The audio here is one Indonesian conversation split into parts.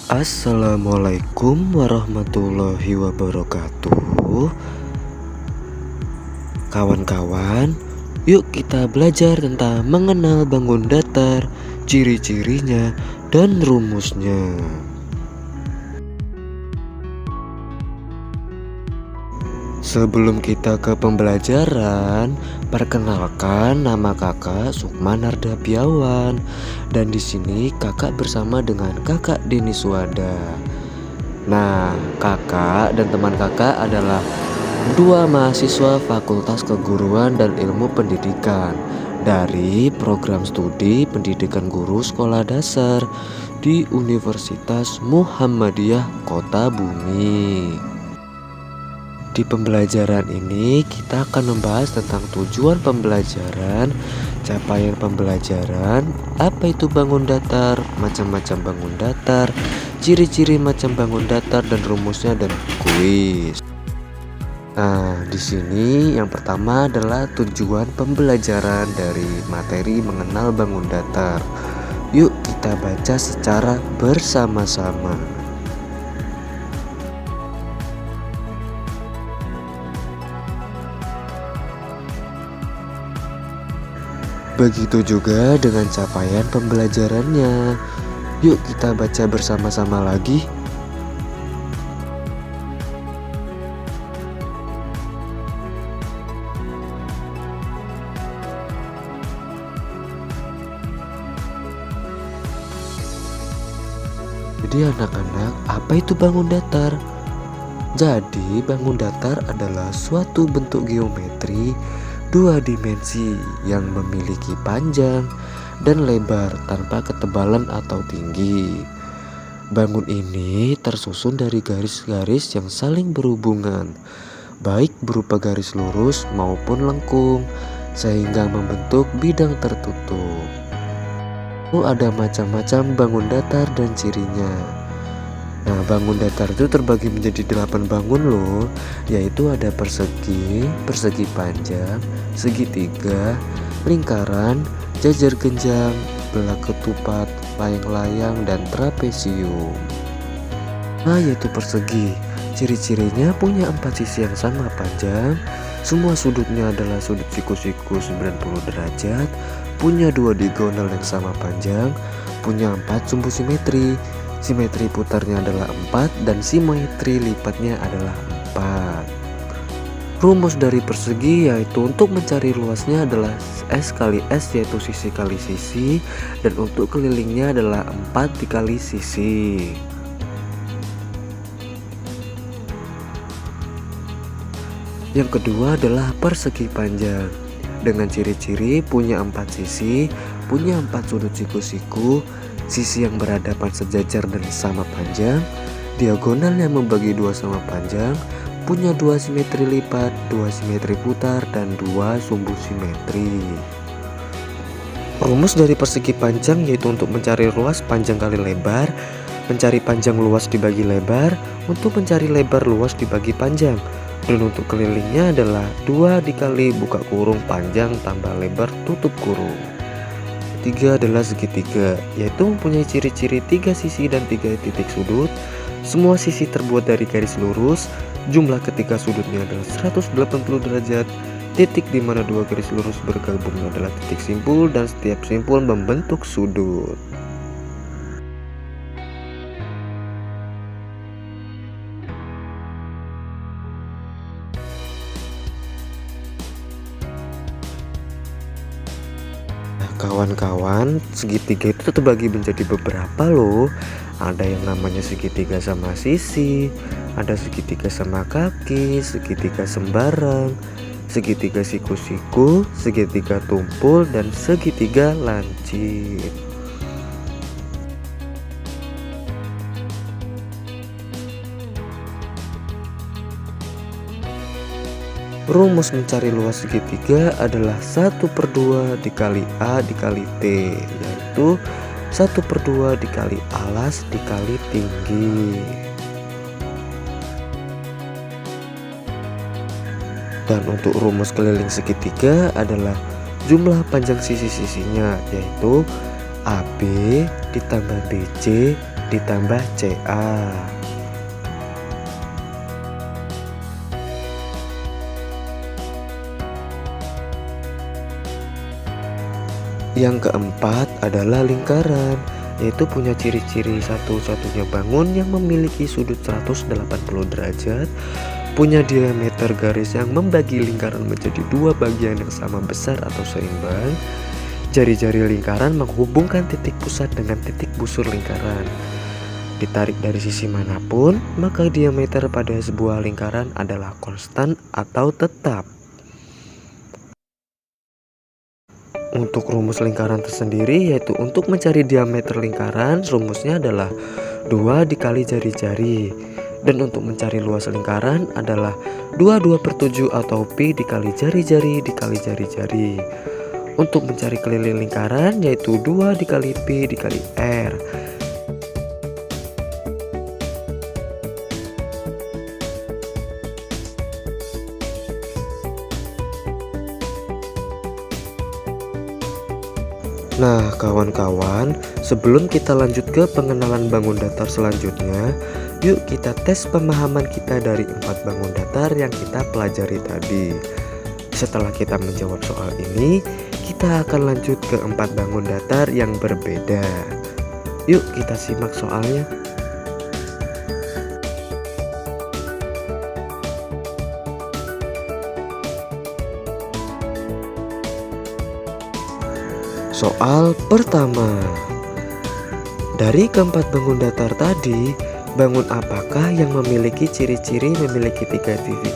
Assalamualaikum warahmatullahi wabarakatuh. Kawan-kawan, yuk kita belajar tentang mengenal bangun datar, ciri-cirinya, dan rumusnya. Sebelum kita ke pembelajaran, perkenalkan nama kakak Sukman Ardapiawan. Dan di sini kakak bersama dengan kakak Deniswada. Nah, kakak dan teman kakak adalah dua mahasiswa Fakultas Keguruan dan Ilmu Pendidikan dari program studi Pendidikan Guru Sekolah Dasar di Universitas Muhammadiyah Kota Bumi. Di pembelajaran ini kita akan membahas tentang tujuan pembelajaran, capaian pembelajaran, apa itu bangun datar, macam-macam bangun datar, ciri-ciri macam bangun datar dan rumusnya, dan kuis. Nah, di sini yang pertama adalah tujuan pembelajaran dari materi mengenal bangun datar. Yuk kita baca secara bersama-sama. Begitu juga dengan capaian pembelajarannya. Yuk kita baca bersama-sama lagi. Jadi anak-anak, apa itu bangun datar? Jadi bangun datar adalah suatu bentuk geometri dua dimensi yang memiliki panjang dan lebar tanpa ketebalan atau tinggi. Bangun ini tersusun dari garis-garis yang saling berhubungan, baik berupa garis lurus maupun lengkung, sehingga membentuk bidang tertutup. Ada macam-macam bangun datar dan cirinya. Nah, bangun datar itu terbagi menjadi 8 bangun loh, yaitu ada persegi, persegi panjang, segitiga, lingkaran, jajar genjang, belah ketupat, layang-layang, dan trapesium. Nah, yaitu persegi. Ciri-cirinya punya 4 sisi yang sama panjang, semua sudutnya adalah sudut siku-siku 90 derajat, punya 2 diagonal yang sama panjang, punya 4 sumbu simetri. Simetri putarnya adalah 4 dan simetri lipatnya adalah 4. Rumus dari persegi yaitu untuk mencari luasnya adalah S kali S, yaitu sisi kali sisi, dan untuk kelilingnya adalah 4 dikali sisi. Yang kedua adalah persegi panjang. Dengan ciri-ciri punya 4 sisi, punya 4 sudut siku-siku, sisi yang berhadapan sejajar dan sama panjang, diagonal yang membagi 2 sama panjang, punya 2 simetri lipat, 2 simetri putar, dan 2 sumbu simetri. Rumus dari persegi panjang yaitu untuk mencari luas panjang kali lebar, mencari panjang luas dibagi lebar, untuk mencari lebar luas dibagi panjang, dan untuk kelilingnya adalah 2 dikali buka kurung panjang tambah lebar tutup kurung. Ketiga adalah segitiga, yaitu mempunyai ciri-ciri 3 sisi dan 3 titik sudut. Semua sisi terbuat dari garis lurus, jumlah ketiga sudutnya adalah 180 derajat. Titik di mana 2 garis lurus bergabung adalah titik simpul, dan setiap simpul membentuk sudut. Kawan-kawan, segitiga itu terbagi menjadi beberapa loh. Ada yang namanya segitiga sama sisi, ada segitiga sama kaki, segitiga sembarang, segitiga siku-siku, segitiga tumpul, dan segitiga lancip. Rumus mencari luas segitiga adalah 1/2 dikali A dikali T, yaitu 1/2 dikali alas dikali tinggi. Dan untuk rumus keliling segitiga adalah jumlah panjang sisi-sisinya, yaitu AB ditambah BC ditambah CA. Yang keempat adalah lingkaran, yaitu punya ciri-ciri satu-satunya bangun yang memiliki sudut 180 derajat, punya diameter garis yang membagi lingkaran menjadi dua bagian yang sama besar atau seimbang. Jari-jari lingkaran menghubungkan titik pusat dengan titik busur lingkaran. Ditarik dari sisi manapun, maka diameter pada sebuah lingkaran adalah konstan atau tetap. Untuk rumus lingkaran tersendiri, yaitu untuk mencari diameter lingkaran, rumusnya adalah 2 dikali jari-jari. Dan untuk mencari luas lingkaran adalah 22/7 atau pi dikali jari-jari dikali jari-jari. Untuk mencari keliling lingkaran yaitu 2 dikali pi dikali r. Nah, kawan-kawan, sebelum kita lanjut ke pengenalan bangun datar selanjutnya, yuk kita tes pemahaman kita dari 4 bangun datar yang kita pelajari tadi. Setelah kita menjawab soal ini, kita akan lanjut ke 4 bangun datar yang berbeda. Yuk kita simak soalnya. Soal pertama. Dari keempat bangun datar tadi, bangun apakah yang memiliki ciri-ciri memiliki 3 titik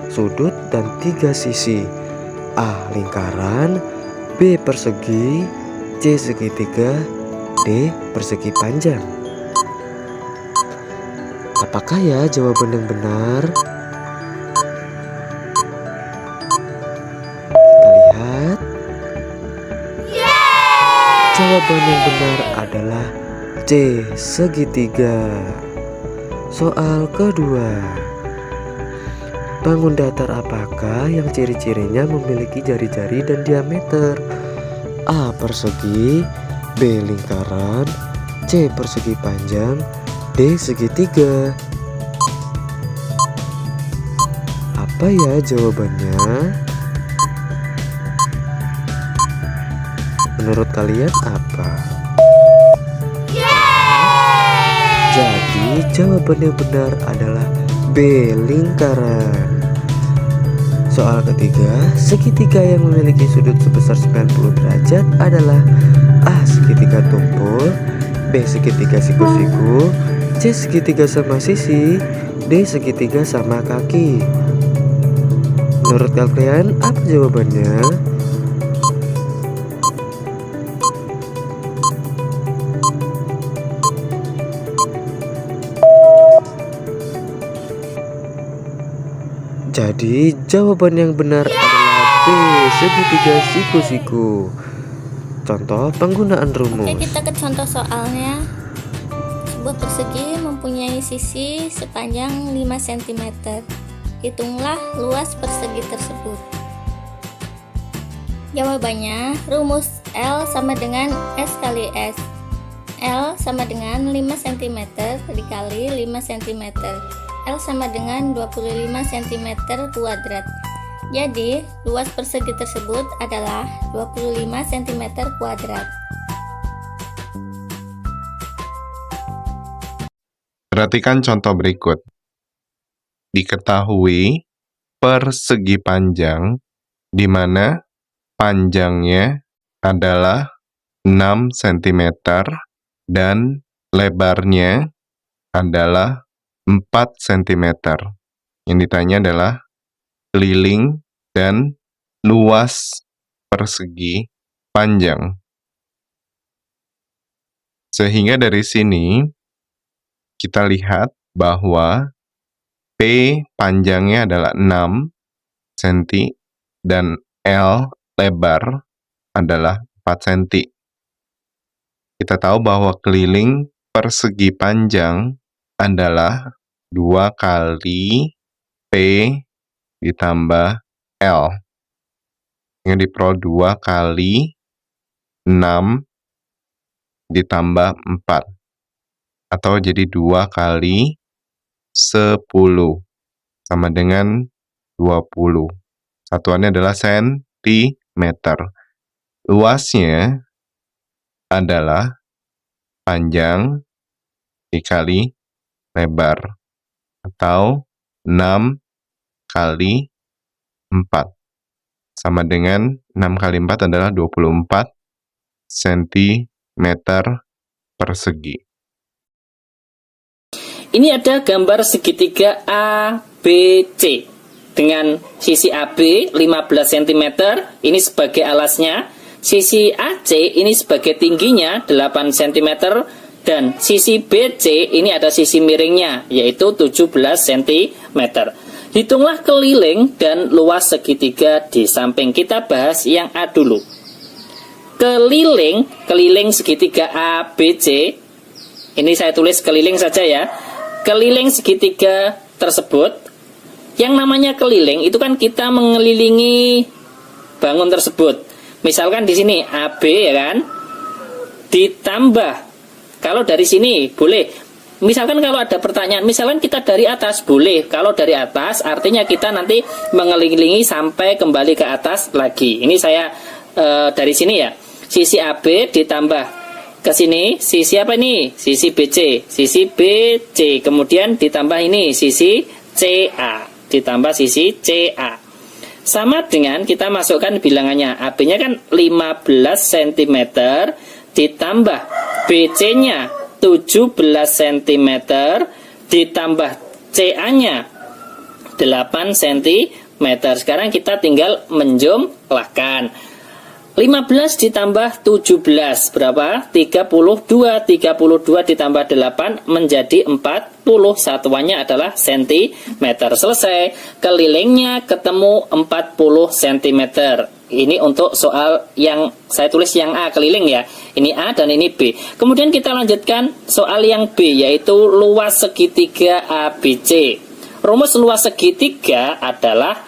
sudut dan 3 sisi? A. Lingkaran, B. Persegi, C. Segitiga, D. Persegi panjang. Apakah ya jawaban yang benar? Kita lihat. Jawaban yang benar adalah C. Segitiga. Soal kedua. Bangun datar apakah yang ciri-cirinya memiliki jari-jari dan diameter? A. Persegi, B. Lingkaran, C. Persegi panjang, D. Segitiga. Apa ya jawabannya? Menurut kalian apa? Jadi jawaban yang benar adalah B. Lingkaran. Soal ketiga, segitiga yang memiliki sudut sebesar 90 derajat adalah A. Segitiga tumpul, B. Segitiga siku-siku, C. Segitiga sama sisi, D. Segitiga sama kaki. Menurut kalian apa jawabannya? Jadi jawaban yang benar adalah B. Segitiga siku-siku. Contoh penggunaan rumus. Oke, kita ke contoh soalnya. Sebuah persegi mempunyai sisi sepanjang 5 cm. Hitunglah luas persegi tersebut. Jawabannya, rumus L sama dengan S kali S. L sama dengan 5 cm dikali 5 cm. L sama dengan 25 cm kuadrat. Jadi, luas persegi tersebut adalah 25 cm kuadrat. Perhatikan contoh berikut. Diketahui persegi panjang di mana panjangnya adalah 6 cm dan lebarnya adalah 4 cm. Yang ditanya adalah keliling dan luas persegi panjang. Sehingga dari sini kita lihat bahwa P panjangnya adalah 6 cm dan L lebar adalah 4 cm. Kita tahu bahwa keliling persegi panjang adalah 2 kali P ditambah L. Yang diperoleh 2 kali 6 ditambah 4. atau jadi 2 kali 10 sama dengan 20. Satuannya adalah sentimeter. Luasnya adalah panjang dikali lebar atau 6 kali 4 sama dengan 6 kali 4 adalah 24 cm persegi. Ini ada gambar segitiga ABC dengan sisi AB 15 cm ini sebagai alasnya, sisi AC ini sebagai tingginya 8 cm, dan sisi BC ini ada sisi miringnya yaitu 17 cm. Hitunglah keliling dan luas segitiga di samping. Kita bahas yang A dulu. Keliling segitiga ABC, ini saya tulis keliling saja ya. Keliling segitiga tersebut, yang namanya keliling itu kan kita mengelilingi bangun tersebut. Misalkan di sini AB ya kan, ditambah kalau dari sini boleh. Misalkan kalau ada pertanyaan, misalkan kita dari atas boleh. Kalau dari atas artinya kita nanti mengelilingi sampai kembali ke atas lagi. Ini saya dari sini ya. Sisi AB ditambah ke sini, sisi apa ini? Sisi BC, sisi BC, kemudian ditambah ini sisi CA, ditambah sisi CA. Sama dengan kita masukkan bilangannya, AB-nya kan 15 cm, ditambah BC-nya 17 cm, ditambah CA-nya 8 cm. Sekarang kita tinggal menjumlahkan. 15 ditambah 17 berapa? 32. 32 ditambah 8 menjadi 40. Satuannya adalah sentimeter. Selesai. Kelilingnya ketemu 40 cm. Ini untuk soal yang saya tulis yang A, keliling ya. Ini A dan ini B. Kemudian kita lanjutkan soal yang B, yaitu luas segitiga ABC. Rumus luas segitiga adalah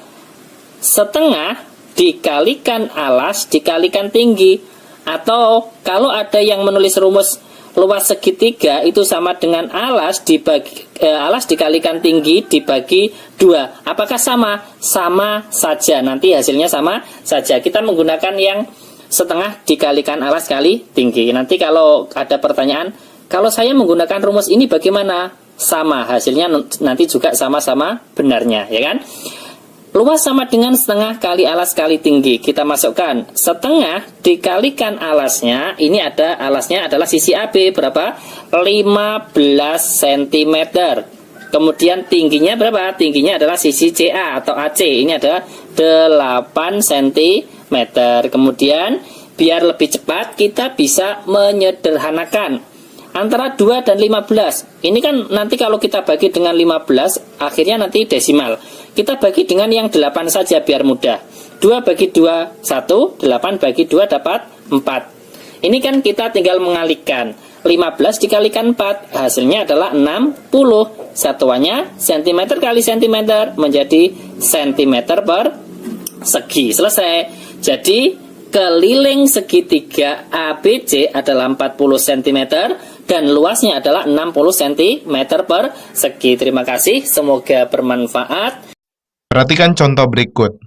setengah dikalikan alas dikalikan tinggi, atau kalau ada yang menulis rumus luas segitiga itu sama dengan alas dikalikan tinggi dibagi 2. Apakah sama? Sama saja, nanti hasilnya sama saja. Kita menggunakan yang setengah dikalikan alas kali tinggi. Nanti kalau ada pertanyaan, kalau saya menggunakan rumus ini bagaimana? Sama, hasilnya nanti juga sama-sama benarnya, ya kan? Luas sama dengan setengah kali alas kali tinggi. Kita masukkan setengah dikalikan alasnya. Ini ada alasnya adalah sisi AB berapa? 15 cm. Kemudian tingginya berapa? Tingginya adalah sisi CA atau AC. Ini ada 8 cm. Kemudian biar lebih cepat kita bisa menyederhanakan antara 2 dan 15. Ini kan nanti kalau kita bagi dengan 15, akhirnya nanti desimal. Kita bagi dengan yang 8 saja biar mudah. 2 bagi 2, 1. 8 bagi 2 dapat 4. Ini kan kita tinggal mengalihkan. 15 dikalikan 4, hasilnya adalah 60. Satuannya cm kali cm menjadi cm per segi. Selesai. Jadi keliling segitiga ABC adalah 40 cm dan luasnya adalah 60 cm per segi. Terima kasih, semoga bermanfaat. Perhatikan contoh berikut.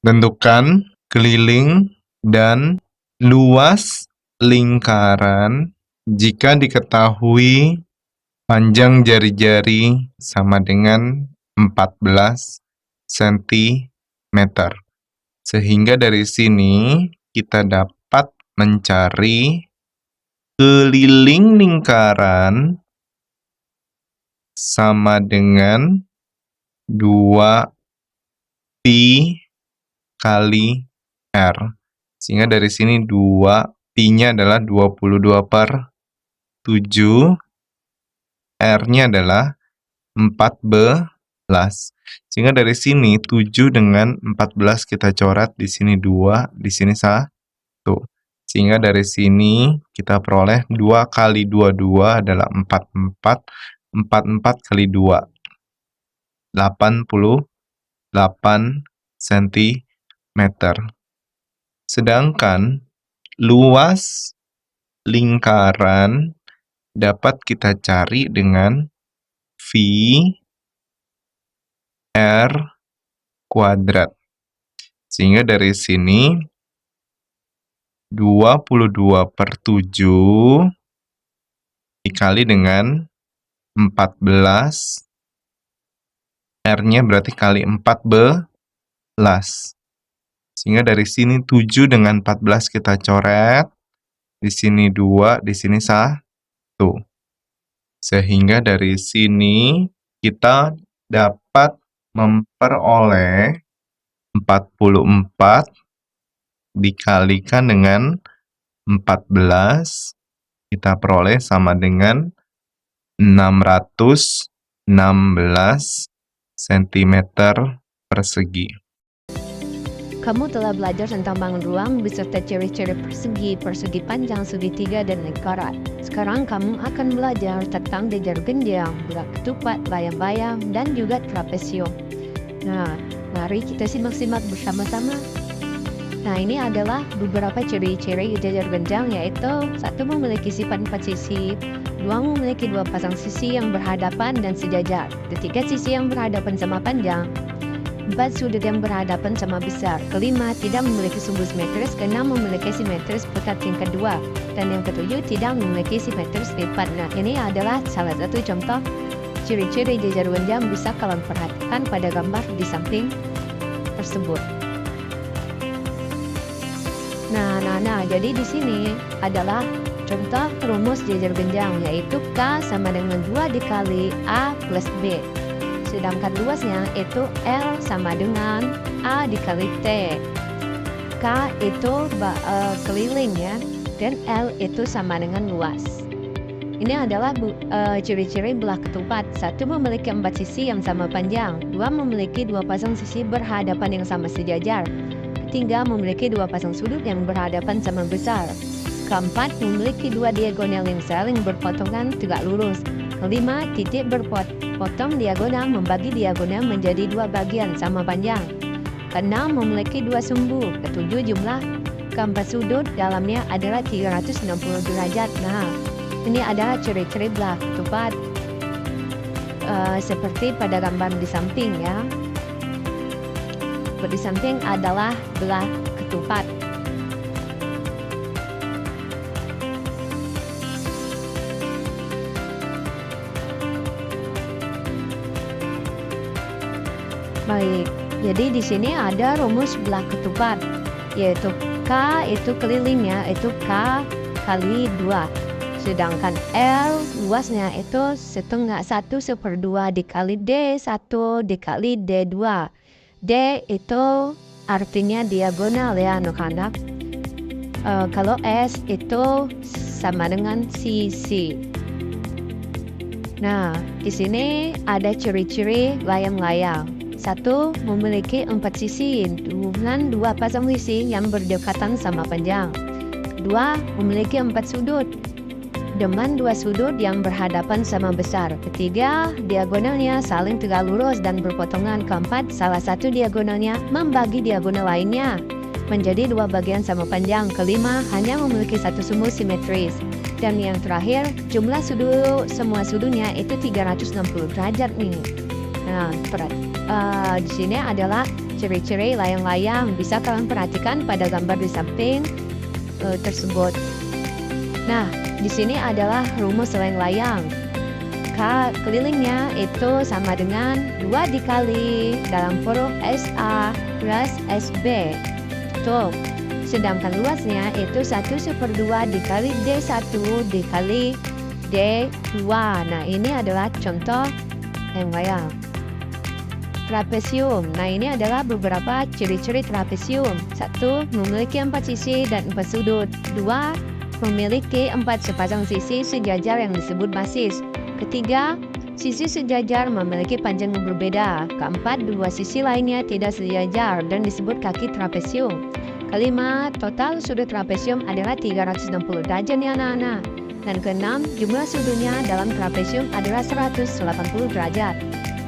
Tentukan keliling dan luas lingkaran jika diketahui panjang jari-jari sama dengan 14 cm. Sehingga dari sini kita dapat mencari keliling lingkaran sama dengan 2 pi kali R. Sehingga dari sini 2 pi-nya adalah 22 per 7. R-nya adalah 14. Sehingga dari sini 7 dengan 14 kita coret, di sini 2, di sini 1. Sehingga dari sini kita peroleh 2 kali 22 adalah 44. 44 kali 2. 88 cm. Sedangkan luas lingkaran dapat kita cari dengan V R kuadrat. Sehingga dari sini 22/7 dikali dengan 14, R-nya berarti kali 14. Sehingga dari sini 7 dengan 14 kita coret, di sini 2, di sini 1. Sehingga dari sini kita dapat memperoleh 44 dikalikan dengan 14, kita peroleh sama dengan 616 cm persegi. Kamu telah belajar tentang bangun ruang beserta ciri-ciri persegi panjang, segitiga, dan lingkaran. Sekarang kamu akan belajar tentang dejar genjang, bulat ketupat, bayam-bayam, dan juga trapesium. Nah, mari kita simak-simak bersama-sama. Nah, ini adalah beberapa ciri-ciri dejar genjang, yaitu 1. Memiliki sifat 4 sisi, 2. Memiliki 2 pasang sisi yang berhadapan dan sejajar, 3. Sisi yang berhadapan sama panjang, 4. Sudut yang berhadapan sama besar, 5. Tidak memiliki sumbu simetris, 6. Memiliki simetris putar tingkat 2, dan yang ke-7 tidak memiliki simetris lipat. Nah, ini adalah salah satu contoh ciri-ciri dejar genjang bisa kalian perhatikan pada gambar di samping tersebut. Nah, jadi di sini adalah contoh rumus dejar genjang, yaitu K sama dengan 2 dikali A plus B. Sedangkan luasnya itu L sama dengan A dikali T. K itu keliling ya, dan L itu sama dengan luas. Ini adalah ciri-ciri belah ketupat. 1. Memiliki 4 sisi yang sama panjang, 2. Memiliki 2 pasang sisi berhadapan yang sama sejajar, 3. Memiliki 2 pasang sudut yang berhadapan sama besar, 4. Memiliki 2 diagonal yang saling berpotongan tegak lurus, 5. Titik berpotong diagonal membagi diagonal menjadi 2 bagian sama panjang, 6. Memiliki 2 sumbu, 7. Jumlah keempat sudut dalamnya adalah 360 derajat. Nah, ini adalah ciri-ciri belah ketupat seperti pada gambar di samping ya. Di samping adalah belah ketupat. Baik, jadi di sini ada rumus belah ketupat, yaitu K itu kelilingnya itu K kali 2. Sedangkan L luasnya itu 1/2 dikali D 1 dikali D2. D itu artinya diagonal ya anak-anak. Kalau S itu sama dengan sisi. Nah, di sini ada ciri-ciri layang-layang. 1. Memiliki 4 sisi dengan 2 pasang sisi yang berdekatan sama panjang. 2. Memiliki 4 sudut dengan 2 sudut yang berhadapan sama besar. 3. Diagonalnya saling tegak lurus dan berpotongan. 4. Salah satu diagonalnya membagi diagonal lainnya menjadi 2 bagian sama panjang. 5. Hanya memiliki 1 sumbu simetris. Dan yang terakhir, jumlah semua sudutnya itu 360 derajat nih. Nah, di sini adalah ciri-ciri layang-layang. Bisa kalian perhatikan pada gambar di samping tersebut. Nah, di sini adalah rumus layang-layang. Kelilingnya itu sama dengan 2 dikali dalam huruf SA plus SB. Tuh. Sedangkan luasnya itu 1/2 dikali D1 dikali D2. Nah, ini adalah contoh layang-layang. Trapesium. Nah, ini adalah beberapa ciri-ciri trapesium. 1. Memiliki 4 sisi dan 4 sudut. 2. Memiliki 4 sepasang sisi sejajar yang disebut basis. 3. Sisi sejajar memiliki panjang yang berbeda. 4. 2 sisi lainnya tidak sejajar dan disebut kaki trapesium. 5. Total sudut trapesium adalah 360 derajat ya anak-anak. Dan 6. Jumlah sudutnya dalam trapesium adalah 180 derajat.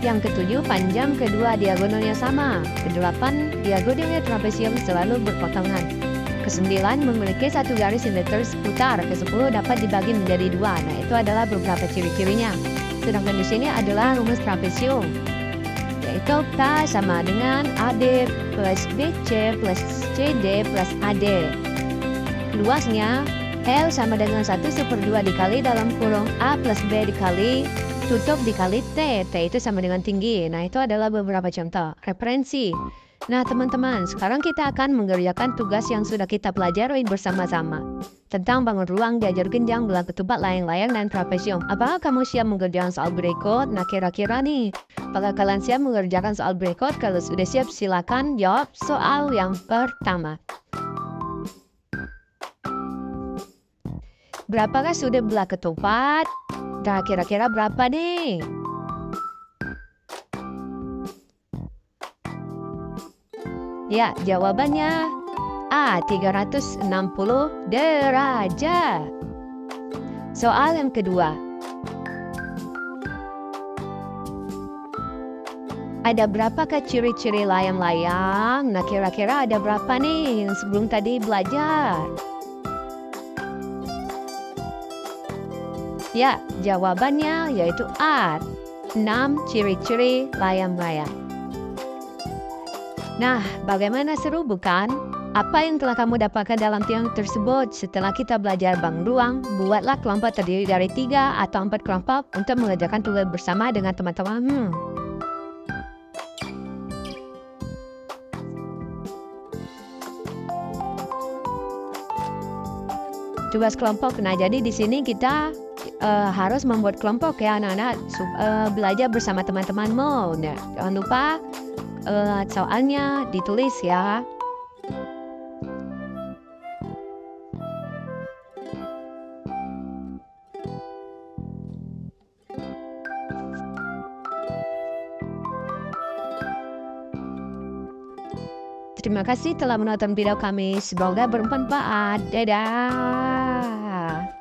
Yang ke-7, panjang kedua diagonalnya sama. Ke-8, diagonalnya trapesium selalu berpotongan. ke-9 memiliki satu garis simetris putar, ke-10 dapat dibagi menjadi 2. Nah, itu adalah beberapa ciri-cirinya. Sedangkan di sini adalah rumus trapesium, yaitu K sama dengan AD plus BC plus CD plus AD. Luasnya L sama dengan 1/2 dikali dalam kurung A plus B dikali tutup dikali T. T itu sama dengan tinggi. Nah, itu adalah beberapa contoh referensi. Nah, teman-teman, sekarang kita akan mengerjakan tugas yang sudah kita pelajari bersama-sama tentang bangun ruang, diajar genjang, belah ketupat, layang-layang, dan trapesium. Apakah kamu siap mengerjakan soal berikut? Nah, kira-kira nih, apakah kalian siap mengerjakan soal berikut? Kalau sudah siap, silakan jawab soal yang pertama. Berapakah sudut belah ketupat? Nah, kira-kira berapa nih? Ya, jawabannya A, 360 derajat. Soal yang kedua. Ada berapakah ciri-ciri layang-layang? Nah, kira-kira ada berapa nih yang sebelum tadi belajar? Ya, jawabannya yaitu A, 6 ciri-ciri layang-layang. Nah, bagaimana seru bukan? Apa yang telah kamu dapatkan dalam teori tersebut? Setelah kita belajar bangun ruang, buatlah kelompok terdiri dari 3 atau 4 kelompok untuk mengerjakan tugas bersama dengan teman-teman. Tugas kelompok. Nah, jadi di sini kita harus membuat kelompok ya anak-anak, belajar bersama teman-temanmu. Nah, jangan lupa soalnya ditulis ya. Terima kasih telah menonton video kami. Semoga bermanfaat. Dadah.